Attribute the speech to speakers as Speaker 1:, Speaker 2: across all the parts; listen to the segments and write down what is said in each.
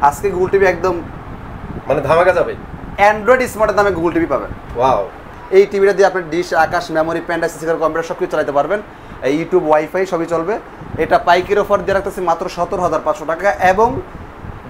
Speaker 1: আজকে Google TV একদম
Speaker 2: মানে ধামাকা যাবে।
Speaker 1: অ্যান্ড্রয়েড স্মার্টের দামে গুগল টিভি পাবেন।
Speaker 2: ওয়াও!
Speaker 1: এই টিভিটা দিয়ে আপনি dish, Akash, memory, pen drive, CC computer সব কিছু চালাতে পারবেন। এই ইউটিউব, ওয়াইফাই সবই চলবে। এটা পাইকারি অফার দিয়ে রাখতেছি মাত্র 17,500 টাকা এবং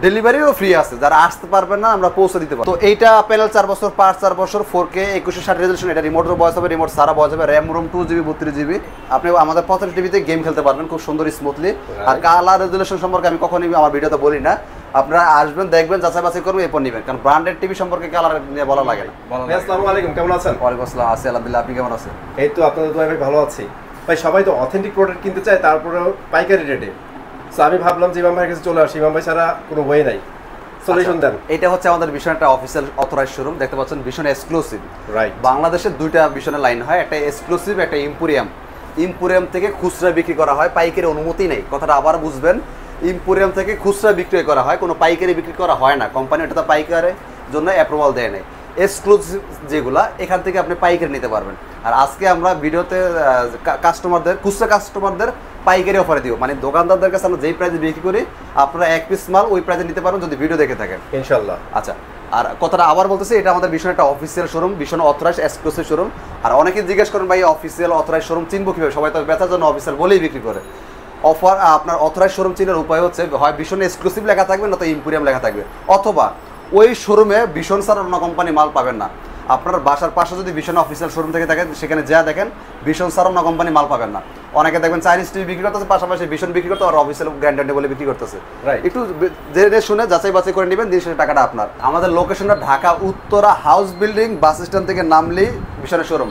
Speaker 1: ডেলিভারিও ফ্রি আছে। যারা আসতে পারবেন না আমরা পৌঁছে দিতে পারবো। তো এইটা প্যানেল 4 বছর, পার্ট 4 বছর, 4K 2160 রেজলিউশন। এটা রিমোটের বয়স হবে, রিমোট সারা বয়স হবে, র্যাম রোম 2GB 32GB। আপনি আমাদের প্রত্যেকটা টিভিতে গেম খেলতে পারবেন খুব সুন্দর স্মুথলি। আর কালার রেজলিউশন সম্পর্কে আমি কখনোই আমার ভিডিওতে বলি না, আপনারা আসবেন, দেখবেন, যাচাই বাছাই করবেন, এরপর নেবেন, কারণ ব্র্যান্ডেড টিভি সম্পর্কে কালার নিয়ে বলা লাগে না।
Speaker 2: আসসালামু আলাইকুম, কেমন আছেন?
Speaker 1: ওয়ালাইকুম আসসালাম, আছি আলহামদুলিল্লাহ। আপনি কেমন আছেন?
Speaker 2: এই তো আপনাদের দোয়ায় আমি ভালো আছি ভাই। সবাই তো অথেন্টিক প্রোডাক্ট কিনতে চায়, তারপরেও পাইকারি রেটে। সো আমি ভাবলাম যে ইমাম ভাইয়ের কাছে চলে আসি, ইমাম ভাই ছাড়া কোনো ওয়ে নাই, সলিউশন দেন।
Speaker 1: এটা হচ্ছে আমাদের ভীষণ একটা অফিসিয়াল অথরাইজ শোরুম, দেখতে পাচ্ছেন, ভীষণ এক্সক্লুসিভ।
Speaker 2: রাইট।
Speaker 1: বাংলাদেশের দুইটা ভীষণের লাইন হয়, একটা এক্সক্লুসিভ, একটা ইম্পোরিয়াম। ইম্পোরিয়াম থেকে খুচরা বিক্রি করা হয়, পাইকারি অনুমতি নেই, কথাটা আবার বুঝবেন। ইম্পোরিয়াম থেকে খুচরা বিক্রি করা হয়, কোনো পাইকারি বিক্রি করা হয় না। কোম্পানি ওটা পাইকারের জন্য অ্যাপ্রুভাল দেয় নেই। এক্সক্লুসিভ যেগুলা, এখান থেকে আপনি পাইকারি নিতে পারবেন। আর আজকে আমরা ভিডিওতে কাস্টমারদের, খুচরা কাস্টমারদের পাইকারি অফারে দিব, মানে দোকানদারদের কাছে আমরা যেই প্রাইসে বিক্রি করি আপনারা এক পিস মাল ওই প্রাইসে নিতে পারবেন যদি ভিডিও দেখে থাকেন
Speaker 2: ইনশাআল্লাহ।
Speaker 1: আচ্ছা, আর কথাটা আবার বলতেছি, এটা আমাদের ভীষণ একটা অফিসিয়াল শোরুম, ভীষণ অথরাইজ এক্সক্লুসিভ শোরুম। আর অনেকে জিজ্ঞেস করেন ভাই অফিসিয়াল অথরাইজ শোরুম চিনবো কীভাবে? সবাই তো বেচার জন্য অফিসিয়াল বলেই বিক্রি করে। অফার আপনার অথরাইজ শোরুম চিনার উপায় হচ্ছে হয় ভীষণ এক্সক্লুসিভ লেখা থাকবে, না তো ইম্পোরিয়াম লেখা থাকবে, অথবা ওই শোরুমে ভীষণ ছাড়া অন্য কোম্পানি মাল পাবেন না। আপনার বাসার পাশে যদি ভীষণ অফিসিয়াল শোরুম থেকে থাকেন, সেখানে যা দেখেন ভীষণ ছাড়া অন্য কোম্পানি মাল পাবেন না। অনেকে দেখবেন চাইনিজ টিভি বিক্রি করতেছে, পাশাপাশি ভীষণ বিক্রি করতে আর অফিসিয়াল গ্র্যান্ডেড বলে বিক্রি করতেছে। একটু জেনে শুনে যাচাই বাছাই করে নেবেন, দিয়ে টাকাটা আপনার। আমাদের লোকেশনটা Dhaka Uttara house building, bus stand থেকে নামলেই ভীষণের শোরুম।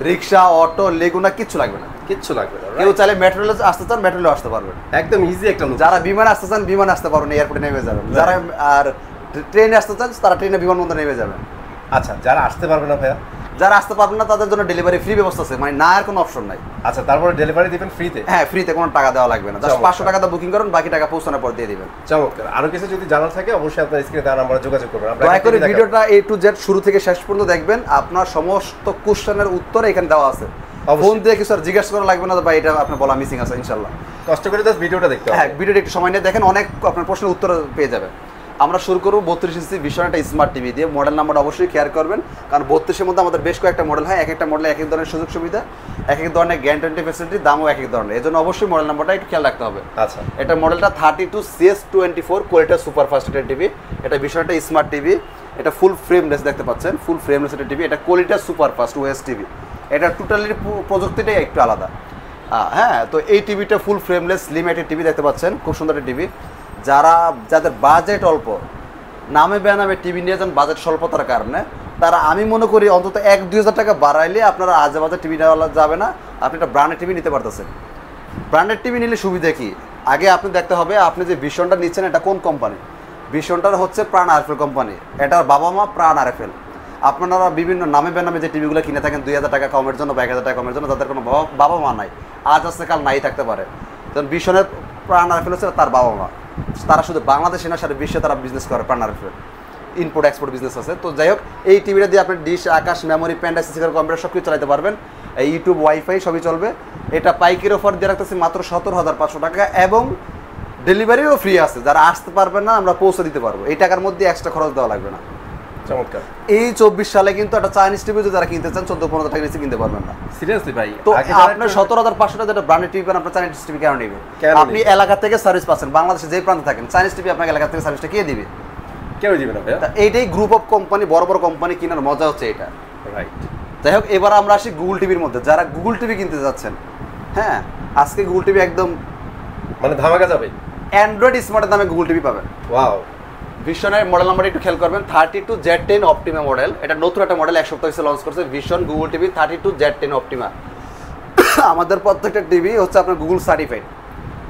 Speaker 1: রিক্সা, অটো, লেগুনা কিচ্ছু লাগবে না,
Speaker 2: কিচ্ছু লাগবে না।
Speaker 1: কেউ চাইলে মেট্রো রেলে আসতে চান, মেট্রো রেলে আসতে পারবেন,
Speaker 2: একদম ইজি একটা।
Speaker 1: যারা বিমানে আসতে চান বিমানে আসতে পারবেন, এয়ারপোর্টে নেমে যাবেন। যারা আর ট্রেনে আসতে চান তারা ট্রেনে বিমানবন্দরে নেমে যাবেন।
Speaker 2: আচ্ছা, যারা আসতে পারবে না ভাইয়া?
Speaker 1: যারা আসতে পারবেন না তাদের জন্য ডেলিভারি ফ্রি ব্যবস্থা আছে, মানে না আর কোনো অপশন নাই।
Speaker 2: আচ্ছা, তারপরে ডেলিভারি দিবেন ফ্রিতে?
Speaker 1: হ্যাঁ, ফ্রিতে, কোনো টাকা দেওয়া লাগবে না, জাস্ট 500 টাকা দিয়ে বুকিং করুন, বাকি টাকা পৌঁছানোর পর দিয়ে দিবেন।
Speaker 2: চমৎকার। আরো কিছু যদি জানার থাকে অবশ্যই আপনার স্ক্রিনে দেওয়া নাম্বারে যোগাযোগ করবেন।
Speaker 1: দয়া করে ভিডিওটা A to Z শুরু থেকে শেষ পর্যন্ত দেখবেন, আপনার সমস্ত কোশ্চেনের উত্তর এখানে দেওয়া আছে। ফোন দিয়ে কিছু আর জিজ্ঞাসা করা লাগবে না বা এটা আপনার বলা মিসিং আছে, ইনশাআল্লাহ।
Speaker 2: কষ্ট করে জাস্ট ভিডিওটা দেখতে হবে।
Speaker 1: হ্যাঁ, ভিডিওটা একটু সময় নিয়ে দেখেন, অনেক আপনার প্রশ্নের উত্তর পেয়ে যাবেন। আমরা শুরু করবো 32 ইঞ্চি ভীষণ একটা স্মার্ট টিভি দিয়ে। মডেল নাম্বারটা অবশ্যই কেয়ার করবেন, কারণ 32-এর মধ্যে আমাদের বেশ কয়েকটা মডেল হয়, এক একটা মডেলে এক এক ধরনের সুযোগ সুবিধা, এক এক ধরনের গ্যারান্টি ফ্যাসিলিটি, দামও এক এক ধরনের। এই জন্য অবশ্যই মডেল নাম্বারটা একটু খেয়াল রাখতে হবে।
Speaker 2: আচ্ছা,
Speaker 1: এটা মডেলটা 32CS24 quality super fast TV. এটা ভীষণ একটা স্মার্ট টিভি। এটা ফুল ফ্রেমলেস, দেখতে পাচ্ছেন, ফুল ফ্রেমলেস একটা টিভি। এটা quality super fast OS TV. এটা টোটালি প্রযুক্তিটাই একটু আলাদা। হ্যাঁ, তো এই টিভিটা ফুল ফ্রেমলেস লিমিটেড টিভি, দেখতে পাচ্ছেন, খুব সুন্দর একটা টিভি। যাদের বাজেট অল্প, নামে বেনামে টিভি নিয়ে যান বাজেট স্বল্পতার কারণে, তারা আমি মনে করি অন্তত 1-2 হাজার টাকা বাড়াইলে আপনারা আজে বাজে টিভি নেওয়া যাবে না, আপনি একটা ব্র্যান্ডেড টিভি নিতে পারতেছেন। ব্র্যান্ডেড টিভি নিলে সুবিধা কি, আগে আপনি দেখতে হবে আপনি যে ভীষণটা নিচ্ছেন এটা কোন কোম্পানি। ভীষণটার হচ্ছে প্রাণ আরএফএল কোম্পানি, এটার বাবা মা প্রাণ আরএফএল। আপনারা বিভিন্ন নামে বেনামে যে টিভিগুলো কিনে থাকেন 2,000 টাকা কমের জন্য বা 1,000 টাকা কমের জন্য, তাদের কোনো বাবা মা নাই, আজ আসতে কাল নাই থাকতে পারে। কারণ ভীষণের প্রাণ আরএফএল হচ্ছে তার বাবা মা, তারা শুধু বাংলাদেশে না সারা বিশ্বে তারা বিজনেস করে। প্রাণ আরএফএল ইম্পোর্ট এক্সপোর্ট বিজনেস আছে। তো যাই হোক, এই টিভিটা দিয়ে আপনি dish, Akash, memory, pen drive, CC computer সব কিছু চালাতে পারবেন। এই ইউটিউব, ওয়াইফাই সবই চলবে। এটা পাইকারি অফার দিয়ে রাখতেছি মাত্র 17,500 টাকা এবং ডেলিভারিও ফ্রি আছে। যারা আসতে পারবেন না আমরা পৌঁছে দিতে পারবো, এই টাকার মধ্যে এক্সট্রা খরচ দেওয়া লাগবে না।
Speaker 2: চমৎকার।
Speaker 1: এই 24 সালে কিন্তু একটা চাইনিজ টিভি যদি যারা কিনতে চান 14-15 টাকা নিচে কিনতে পারবেন না।
Speaker 2: সিরিয়াসলি ভাই?
Speaker 1: তো আপনার 17,500 টাকা যেটা ব্র্যান্ডেড টিভি পান, আপনার চাইনিজ টিভি কেন নেবেন? আপনি এলাকা থেকে সার্ভিস পাচ্ছেন, বাংলাদেশে যে প্রান্তে থাকেন, চাইনিজ টিভি আপনাকে এলাকা থেকে সার্ভিসটা কে দিবে?
Speaker 2: কেউ দিবে না ভাইয়া।
Speaker 1: এইটাই গ্রুপ অফ কোম্পানি, বড় বড় কোম্পানি কেনার মজা হচ্ছে এটা।
Speaker 2: রাইট।
Speaker 1: যাই হোক, এবার আমরা আসি গুগল টিভির মধ্যে। যারা গুগল টিভি কিনতে যাচ্ছেন, হ্যাঁ, আজকে গুগল টিভি একদম
Speaker 2: মানে ধামাকা যাবে।
Speaker 1: অ্যান্ড্রয়েড স্মার্টের দামে গুগল টিভি পাবেন।
Speaker 2: ওয়াও!
Speaker 1: ভীষণের মডেল নাম্বারটা একটু খেয়াল করবেন, 32Z10 অপটিমা মডেল। এটা নতুন একটা মডেল, এক সপ্তাহ হচ্ছে লঞ্চ করছে ভীষণ গুগল টিভি 32Z10 অপটিমা। আমাদের প্রত্যেকটা টিভি হচ্ছে আপনার গুগল সার্টিফাইড।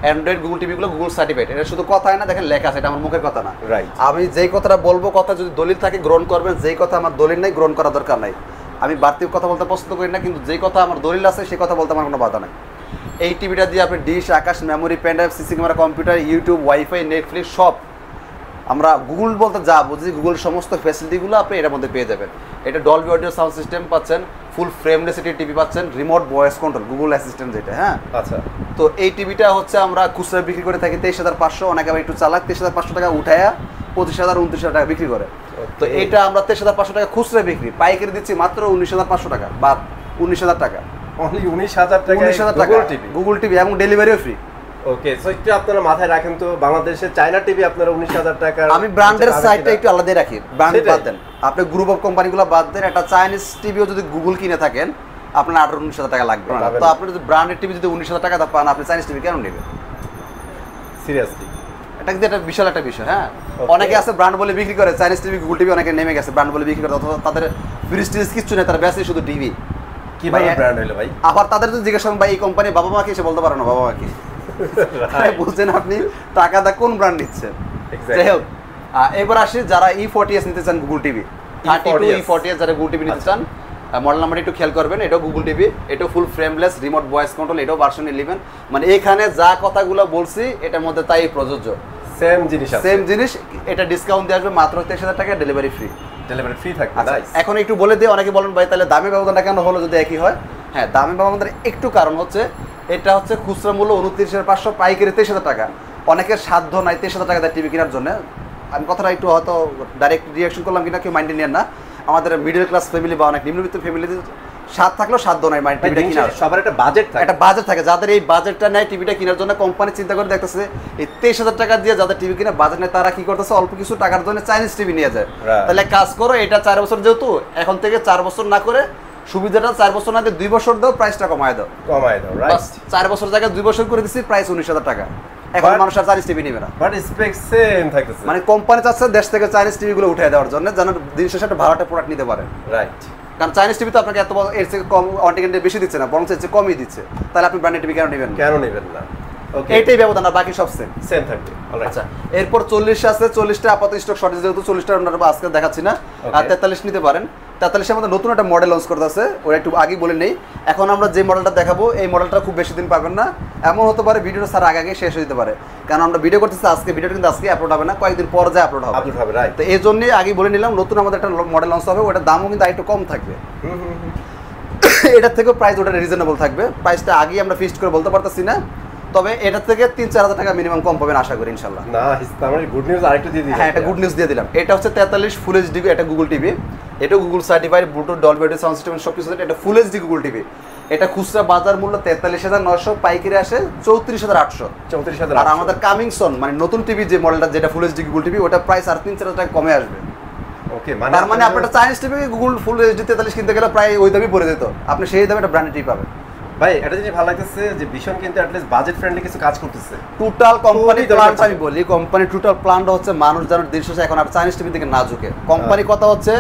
Speaker 1: অ্যান্ড্রয়েড গুগল টিভিগুলো গুগল সার্টিফাইড। এটা শুধু কথাই না, দেখেন লেখা আছে, এটা আমার মুখের কথা না।
Speaker 2: রাইট।
Speaker 1: আমি যেই কথাটা বলবো, কথা যদি দলিল থাকে গ্রহণ করবেন, যেই কথা আমার দলিল নেই গ্রহণ করার দরকার নাই। আমি বাড়তি কথা বলতে পছন্দ করি না, কিন্তু যেই কথা আমার দলিল আছে সেই কথা বলতে আমার কোনো বাধা নাই। এই টিভিটা দিয়ে আপনি dish, Akash, memory, pen drive, CC camera, computer, YouTube, WiFi, Netflix সব, আমরা গুগল বলতে যা বুঝি, গুগল সমস্ত ফ্যাসিলিটিগুলো আপনি এটার মধ্যে পেয়ে যাবেন। এটা ডলবি অডিও সাউন্ড সিস্টেম পাচ্ছেন, ফুল ফ্রেমলেস টিভি পাচ্ছেন, remote voice control, Google assistant যেটা। হ্যাঁ,
Speaker 2: আচ্ছা।
Speaker 1: তো এই টিভিটা হচ্ছে আমরা খুচরা বিক্রি করে থাকি 23,500। অনেকে আবার একটু চালাক 23,500 টাকা উঠায়া 25,000 29,000 টাকা বিক্রি করে। তো এটা আমরা 23,500 টাকা খুচরা বিক্রি, পাইকারি দিচ্ছি মাত্র 19,500 টাকা বা 19,000 টাকা।
Speaker 2: অনলি 19,000 টাকা,
Speaker 1: 19,000 টাকা গুগল টিভি এবং ডেলিভারিও ফ্রি।
Speaker 2: ওকে, সো একটু আপনারা মাথায় রাখেন তো, বাংলাদেশে চায়না টিভি আপনারা 19,000 টাকা।
Speaker 1: আমি ব্র্যান্ডের সাইডটা একটু আলাদা রাখি, ব্র্যান্ড বাদ দেন, আপনি গ্রুপ অফ কোম্পানিগুলো বাদ দেন, একটা চাইনিজ টিভিও যদি গুগল কিনে থাকেন আপনার 18-19,000 টাকা লাগবে না। তো আপনি যদি ব্র্যান্ডের টিভি যদি 19,000 টাকা পান, আপনি চাইনিজ টিভি কেন নেবেন?
Speaker 2: সিরিয়াসলি
Speaker 1: এটা কিন্তু একটা বিশাল একটা বিষয়। হ্যাঁ, অনেকে আছে ব্র্যান্ড বলে বিক্রি করে, চাইনিজ টিভি গুগল টিভি অনেকে নেমে গেছে ব্র্যান্ড বলে বিক্রি করে, অথবা তাদের প্রেস্টিজ কিছু নেই, তারা বেশি শুধু টিভি।
Speaker 2: কি ভাই ব্র্যান্ড হইলো ভাই?
Speaker 1: আবার তাদের যদি জিজ্ঞাসা করেন ভাই এই কোম্পানি বাবা মা কি, এসে বলতে পারে না বাবা মা কি। বুঝছেন আপনি টাকাটা কোন ব্র্যান্ড নিচ্ছেন। যাই হোক, এবার আসি যারা E40s নিতে চান গুগল টিভি, 32 E40s যারা গুগল টিভি নিতে চান, মডেল নাম্বার একটু খেয়াল করবেন। এটাও গুগল টিভি, এটাও ফুল ফ্রেমলেস, রিমোট ভয়েস কন্ট্রোল, এটাও ভার্সন 11। মানে এখানে যা কথাগুলো বলছি এটার মধ্যে তাই প্রযোজ্য,
Speaker 2: সেম জিনিস আছে,
Speaker 1: সেম জিনিস। এটা ডিসকাউন্ট দিয়ে আসবে মাত্র 23,000 টাকা, ডেলিভারি ফ্রি।
Speaker 2: ডেলিভারি ফ্রি থাকবে।
Speaker 1: এখন একটু বলে দিই, অনেকে বলেন ভাই তাহলে দামে ব্যবধানটা কেন হলো যদি একই হয়? হ্যাঁ, দামে ব্যবধানের একটু কারণ হচ্ছে এটা হচ্ছে খুচরা মূল্য 29,500, পাইকারি 23,000 টাকা। অনেকের সাধ্য নাই 23,000 টাকা দেয় টিভি কেনার জন্য। আমি কথাটা একটু হয়তো ডাইরেক্ট রিয়াকশন করলাম কিনা কেউ মাইন্ডে নেন না। আমাদের মিডল ক্লাস ফ্যামিলি বা অনেক নিম্নবিত্ত ফ্যামিলিতে স্বাদ থাকলেও সাধ্য নাই মাইন্ড টিভিটা কেনার।
Speaker 2: সবার একটা বাজেট থাকে,
Speaker 1: একটা বাজেট থাকে। যাদের এই বাজেটটা নেয় টিভিটা কেনার জন্য, কোম্পানি চিন্তা করে দেখতেছে এই 23,000 টাকা দিয়ে যাদের টিভি কিনে বাজেট নেয়, তারা কি করতেছে অল্প কিছু টাকার জন্য চাইনিজ টিভি নিয়ে যায়। তাহলে কাজ করো, এটা 4 বছর যেহেতু, এখন থেকে 4 বছর না করে সুবিধাটা 4 বছর না দিয়ে 2 বছর দাও, প্রাইসটা কমায় দাও। রাইট, 4 বছর জায়গায় 2 বছর করে দিচ্ছি, প্রাইস 19,000 টাকা। এখন মানুষ আর চাইনিজ টিভি নেবে না,
Speaker 2: বাট স্পেক সেম থাকতেছে।
Speaker 1: মানে কোম্পানি চাচ্ছে দেশ থেকে চাইনিজ টিভিগুলো উঠিয়ে দেওয়ার জন্য, যেন দিন শেষে একটা ভালো একটা প্রোডাক্ট নিতে পারে।
Speaker 2: রাইট,
Speaker 1: কারণ চাইনিজ টিভি তো আপনাকে এত এর থেকে কম অনটিকেন্টে বেশি দিচ্ছে না, বরং এর চেয়ে কমই দিচ্ছে। তাহলে আপনি ব্র্যান্ডেড টিভি কেন নেবেন না? ওকে, এইটাই ব্যবধান, আর বাকি সব সেম
Speaker 2: থাকবে।
Speaker 1: আচ্ছা, এরপর 40 আছে, 40টা আপাতত স্টক শর্টেজ, যেহেতু 40টা আমরা আজকে দেখাচ্ছি না, আর 43 নিতে পারেন। 43 আমাদের নতুন একটা মডেল লঞ্চ করতে আছে, ওরা একটু আগেই বলে নেই। এখন আমরা যে মডেলটা দেখাবো এই মডেলটা খুব বেশি দিন পাবেন না, এমন হতে পারে ভিডিওটা স্যার আগে শেষ হয়ে যেতে পারে, কারণ আমরা ভিডিও করতেছি আজকে, ভিডিওটা কিন্তু আজকে আপলোড হবে না, কয়েকদিন পর যে আপলোড হবে।
Speaker 2: রাইট,
Speaker 1: তো এই জন্যই আগে বলে নিলাম নতুন আমাদের একটা মডেল লঞ্চ হবে, ওটার দামও কিন্তু একটু কম থাকবে। এটার থেকেও প্রাইস ওটা রিজনেবল থাকবে, প্রাইসটা আগেই আমরা ফিক্সড করে বলতে পারতেছি না, তবে এটা থেকে 3-4 হাজার টাকা মিনিমাম কম পাবেন আশা করি ইনশাল্লাহ।
Speaker 2: না, আমরা গুড নিউজ আরেকটু দিয়ে দিই।
Speaker 1: হ্যাঁ, এটা গুড নিউজ দিয়ে দিলাম। এটা হচ্ছে 43 ফুল এইচডি, এটা গুগল টিভি, এটা Google certified, Bluetooth, Dolby audio sound system সব কিছু, এটা ফুল এইচডি গুগল টিভি। এটা খুচরা বাজার মূল্য 43,900, পাইকারি আসে 34,800। আর আমাদের কামিং সন মানে নতুন টিভি যে মডেলটা, যেটা ফুল এইচডি গুগল টিভি, ওটা প্রাইস আর 3-4 হাজার টাকা কমে আসবে।
Speaker 2: ওকে,
Speaker 1: তার মানে আপনার Chinese TV Google full HD 43 কিনতে গেলে প্রায় ওই দামই পড়ে যেত, আপনি সেই দামে একটা ব্র্যান্ডেড টিভি পাবেন।
Speaker 2: ভাই এটা জিনিস ভালো লাগতেছে যে ভীষণ কিন্তু অ্যাটলিস্ট বাজেট ফ্রেন্ডলি কিছু কাজ করতেছে।
Speaker 1: টোটাল কোম্পানি প্ল্যান, আমি বলি কোম্পানি টোটাল প্ল্যানটা হচ্ছে মানুষ যেন দিন শেষে এখন আর চাইনিজ টিভি দিকে না ঝুঁকে। কোম্পানি কথা হচ্ছে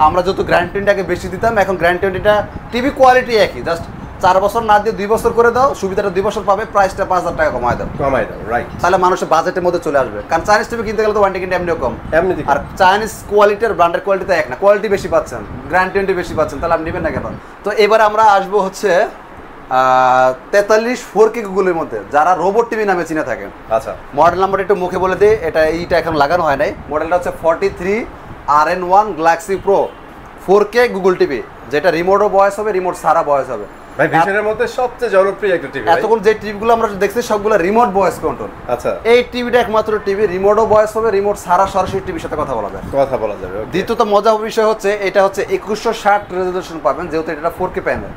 Speaker 1: আমরা যত গ্যারান্টিটাকে বেশি দিতাম, এখন গ্যারান্টিটা টিভি কোয়ালিটি একই, জাস্ট 4 বছর না দিয়ে 2 বছর করে দাও, সুবিধাটা 2 বছর পাবে, প্রাইসটা 5,000 টাকা কমায় দাও।
Speaker 2: রাইট,
Speaker 1: তাহলে মানুষের বাজেটের মধ্যে চলে আসবে, কারণ চাইনিজ টিভি কিনতে গেলে তো ওয়ারেন্টি কিন্তু এমনিও কম,
Speaker 2: এমনি
Speaker 1: আর চাইনিজ কোয়ালিটির ব্র্যান্ডের কোয়ালিটিতে এক না, কোয়ালিটি বেশি পাচ্ছেন, গ্যারান্টি বেশি পাচ্ছেন, তাহলে আপনি নেবেন না কেন? তো এবার আমরা আসবো হচ্ছে 43 4K গুগলের মধ্যে, যারা রোবট টিভি নামে চিনে থাকেন।
Speaker 2: আচ্ছা,
Speaker 1: মডেল নাম্বার একটু মুখে বলে দিই, এইটা এখন লাগানো হয় নাই। মডেলটা হচ্ছে 43 RN1 Galaxy Pro 4K Google TV, যেটা রিমোটও ভয়েস হবে, রিমোট সারা ভয়েস হবে।
Speaker 2: ভাই ভিশনের মধ্যে সবচেয়ে জনপ্রিয় একটা টিভি,
Speaker 1: এতক্ষণ যে টিভিগুলো আমরা দেখছি সবগুলো রিমোট ভয়েস কন্ট্রোল।
Speaker 2: আচ্ছা,
Speaker 1: এই টিভিটা একমাত্র টিভি, রিমোটও ভয়েস হবে, রিমোট সারা সরাসরি টিভির সাথে কথা বলা যাবে। দ্বিতীয়ত মজার বিষয় হচ্ছে এটা হচ্ছে 2160 রেজোলিউশন পাবেন, যেহেতু এটা 4K প্যানেল।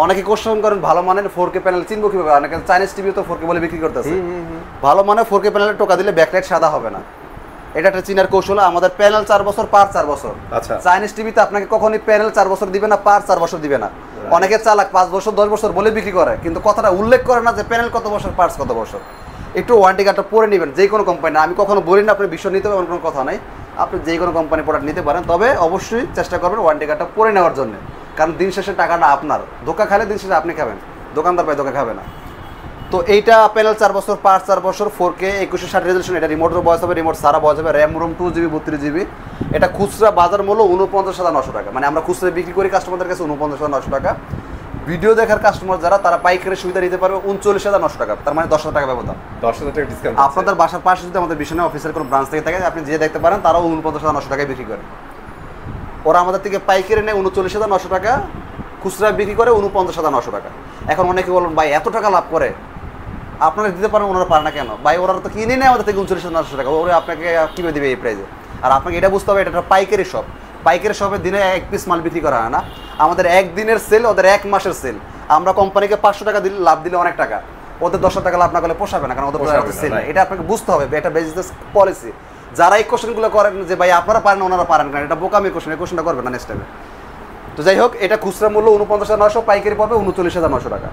Speaker 1: অনেকে কোশ্চেন করেন ভালো মানের 4K প্যানেল চিনবো কিভাবে, অনেকে চাইনিজ টিভি তো 4K বলে বিক্রি করতেছে। ভালো মানের 4K প্যানেলে টোকা দিলে ব্যাকলাইট সাদা হবে না, এটা একটা চিনার কৌশল। আমাদের প্যানেল 4 বছর, পার 4 বছর।
Speaker 2: আচ্ছা,
Speaker 1: চাইনিজ টিভিতে আপনাকে কখনোই প্যানেল 4 বছর দিবে না, পার 4 বছর দিবে না। অনেকে চালাক 5 বছর 10 বছর বলে বিক্রি করে, কিন্তু কথাটা উল্লেখ করে না যে প্যানেল কত বছর, পার্টস কত বছর। একটু ওয়ারেন্টি কার্ডটা পরে নেবেন যে কোনো কোম্পানি। আমি কখনো বলি না আপনি বিষয় নিতে হবে, এমন কোনো কথা নাই, আপনি যে কোনো কোম্পানি প্রোডাক্ট নিতে পারেন, তবে অবশ্যই চেষ্টা করবেন ওয়ারেন্টি কার্ডটা পরে নেওয়ার জন্য, কারণ দিন শেষে টাকাটা আপনার। ধোকা খালে দিন শেষে আপনি খাবেন, দোকানদার পায় ধোকা খাবে না। তো এইটা প্যানেল 4 বছর, পার্ট 4 বছর, 4K 2160 রেজোলিউশন, এটা রিমোটের বয়স হবে, রিমোট সারা বয়স হবে, র্যাম রোম 2GB 32GB। এটা খুচরা বাজার মূল্য 49,900 টাকা, মানে আমরা খুচরা বিক্রি করি কাস্টমারদের কাছে 49,900 টাকা। ভিডিও দেখার কাস্টমার যারা, তারা পাইকারি সুবিধা নিতে পারবে 39,900 টাকা, তার মানে 10,000 টাকা ব্যবধান।
Speaker 2: 10,000 টাকা ডিসকাউন্ট।
Speaker 1: আপনাদের বাসার পাশে যদি আমাদের বিশনে অফিসের কোনো ব্রাঞ্চ থেকে থাকে, আপনি যে দেখতে পারেন, তারাও 49,900 টাকায় বিক্রি করে। ওরা আমাদের থেকে পাইকারি নেয় 39,900 টাকা, খুচরা বিক্রি করে 49,900 টাকা। এখন অনেকে বলুন ভাই এত টাকা লাভ করে, আপনারা দিতে পারেন, ওনারা পারে না কেন ভাই? ওরা তো কিনে নেয় আমাদের থেকে 39,900 টাকা, ওরা আপনাকে কীভাবে দেবে এই প্রাইসে? আর আপনাকে এটা বুঝতে হবে, এটা একটা পাইকারি শপ। পাইকারি শপে দিনে 1 পিস মাল বিক্রি করা হয় না, আমাদের একদিনের সেল, ওদের 1 মাসের সেল। আমরা কোম্পানিকে 500 টাকা দিলে লাভ দিলে অনেক টাকা, ওদের 10 টাকা লাভ না করলে পোষাবে না, কারণ ওদের সেল নেই। এটা আপনাকে বুঝতে হবে, এটা বিজনেস পলিসি। যারা এই কোশ্চেনগুলো করেন যে ভাই আপনারা পারেন ওনারা পারেন না, এটা বোকামি কোশ্চেন, এই কোশ্চেনটা করবেন না নেক্সট টাইমে। তো যাই হোক, এটা খুচরা মূল্য 49,900, পাইকারি পড়বে 39,900 টাকা।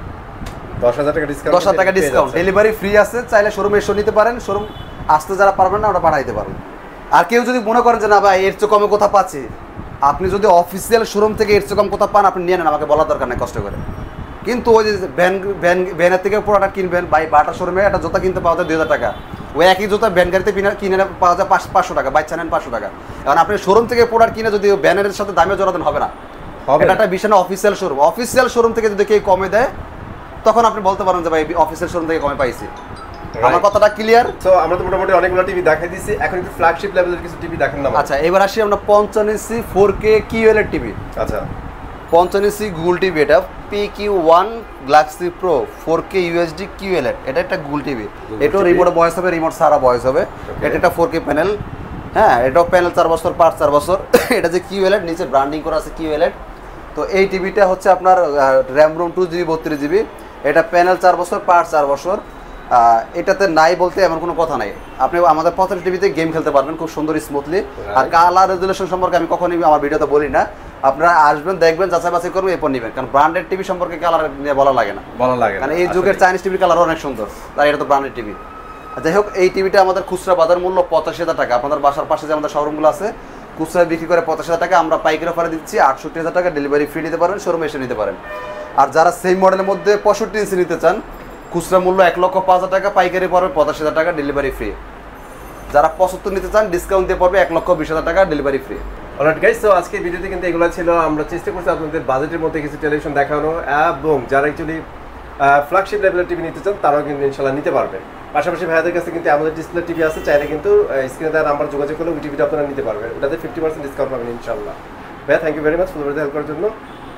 Speaker 2: 10,000 টাকা ডিসকাউন্ট,
Speaker 1: 10,000 টাকা ডিসকাউন্ট, ডেলিভারি ফ্রি আছে। চাইলে শোরুমে এসে নিতে পারেন, শোরুম আসতে যারা পারবেন না ওটা পাঠাইতে পারেন। আর কেউ যদি মনে করেন যে না ভাই এর চেয়ে কমে কোথা পাচ্ছি, আপনি যদি অফিসিয়াল শোরুম থেকে এর চেয়ে কম কোথা পান আপনি নিয়ে নেন, আমাকে বলার দরকার নেই কষ্ট করে। কিন্তু ওই যে ভ্যানের থেকে প্রোডাক্ট কিনবেন, বাই বাটা শোরুমে একটা জুতা কিনতে পাওয়া যায় 2,000 টাকা, ওই একই জুতা ভ্যান গাড়িতে কিনে পাওয়া যায় 500 টাকা, বাচ্চা নেন 500 টাকা। কারণ আপনি শোরুম থেকে প্রোডাক্ট কিনে যদি ভ্যানের সাথে দামে জড়াতেন হবে না, এটা একটা বিষয় না। অফিসিয়াল শোরুম, অফিসিয়াল শোরুম থেকে যদি কেউ কমে দেয় তখন আপনি বলতে পারেন যে ভাই অফিসিয়াল শোরুম থেকে কমে পাইছি। আমার কথাটা ক্লিয়ার?
Speaker 2: সো আমরা তো মোটামুটি অনেকগুলো টিভি দেখাই দিয়েছি, এখন একটু ফ্ল্যাগশিপ লেভেলের কিছু টিভি দেখান না।
Speaker 1: আচ্ছা, এবার আসি আমরা 55 ইঞ্চি 4K QLED টিভি।
Speaker 2: আচ্ছা,
Speaker 1: 55 ইঞ্চি গুগল টিভি, এটা PQ1 Galaxy Pro 4K UHD QLED, এটা একটা গুগল টিভি। এটাও রিমোট ভয়েস হবে, রিমোট সারা ভয়েস হবে। এটা একটা 4K প্যানেল, হ্যাঁ, এটাও প্যানেল 4 বছর, পার্ট 4 বছর। এটা যে QLED, নিচে ব্র্যান্ডিং করা আছে QLED। তো এই টিভিটা হচ্ছে আপনার র্যাম রোম 2GB 32GB, এটা প্যানেল 4 বছর, পার্ট 4 বছর। এটাতে নাই বলতে এমন কোনো কথা নাই, আপনি আমাদের 55 টিভিতে গেম খেলতে পারবেন খুব সুন্দর স্মুথলি। আর কালার রেজুলেশন সম্পর্কে আমি কখনোই আমার ভিডিওতে বলি না, আপনারা আসবেন দেখবেন, যাচাই বাছাই করবেন, এরপর নেবেন। কারণ ব্র্যান্ডেড টিভি সম্পর্কে কালার নিয়ে বলা লাগে না, কারণ এই যুগের চাইনিজ টিভির কালার অনেক সুন্দর, তাই এটা তো ব্র্যান্ডেড টিভি। যাই হোক, এই টিভিটা আমাদের খুচরা বাজার মূল্য 85,000 টাকা। আপনাদের বাসার পাশে যে আমাদের শোরুমগুলো আছে খুচরায় বিক্রি করে 85,000 টাকা, আমরা পাইকারি অফারে দিচ্ছি 68,000 টাকা, ডেলিভারি ফ্রি নিতে পারেন, শোরুমে এসে নিতে পারেন। আর যারা সেই মডেলের মধ্যে 65 ইঞ্চি নিতে চান, খুচরা মূল্য 1,05,000 টাকা, পাইকারি পড়বে 85,000 টাকা, ডেলিভারি ফ্রি। যারা 75 নিতে চান ডিসকাউন্ট দিয়ে পড়বে 1,20,000 টাকা, delivery free.
Speaker 2: Alright guys, so আজকের ভিডিওতে কিন্তু এগুলো ছিল। আমরা চেষ্টা করছি আপনাদের বাজেটের মধ্যে কিছু টেলিভিশন দেখানো, এবং যারা অ্যাকচুয়ালি ফ্ল্যাগশিপ লেভেলের টিভি নিতে চান তারাও কিন্তু ইনশাল্লাহ নিতে পারবেন। পাশাপাশি ভাইয়াদের কাছে কিন্তু আমাদের ডিসপ্লে টিভি আছে, চাইলে কিন্তু স্ক্রিনে দেওয়া নাম্বার যোগাযোগ করলে ওই টিভিটা আপনারা নিতে পারবেন, ওটাতে 50% ডিসকাউন্ট পাবেন ইনশাল্লাহ। ভাইয়া thank you very much full help করার জন্য।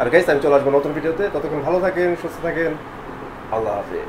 Speaker 2: আর গাইস, আমি চলে আসবো নতুন ভিডিওতে, ততক্ষণ ভালো থাকেন, সুস্থ থাকেন, আল্লাহ হাফেজ।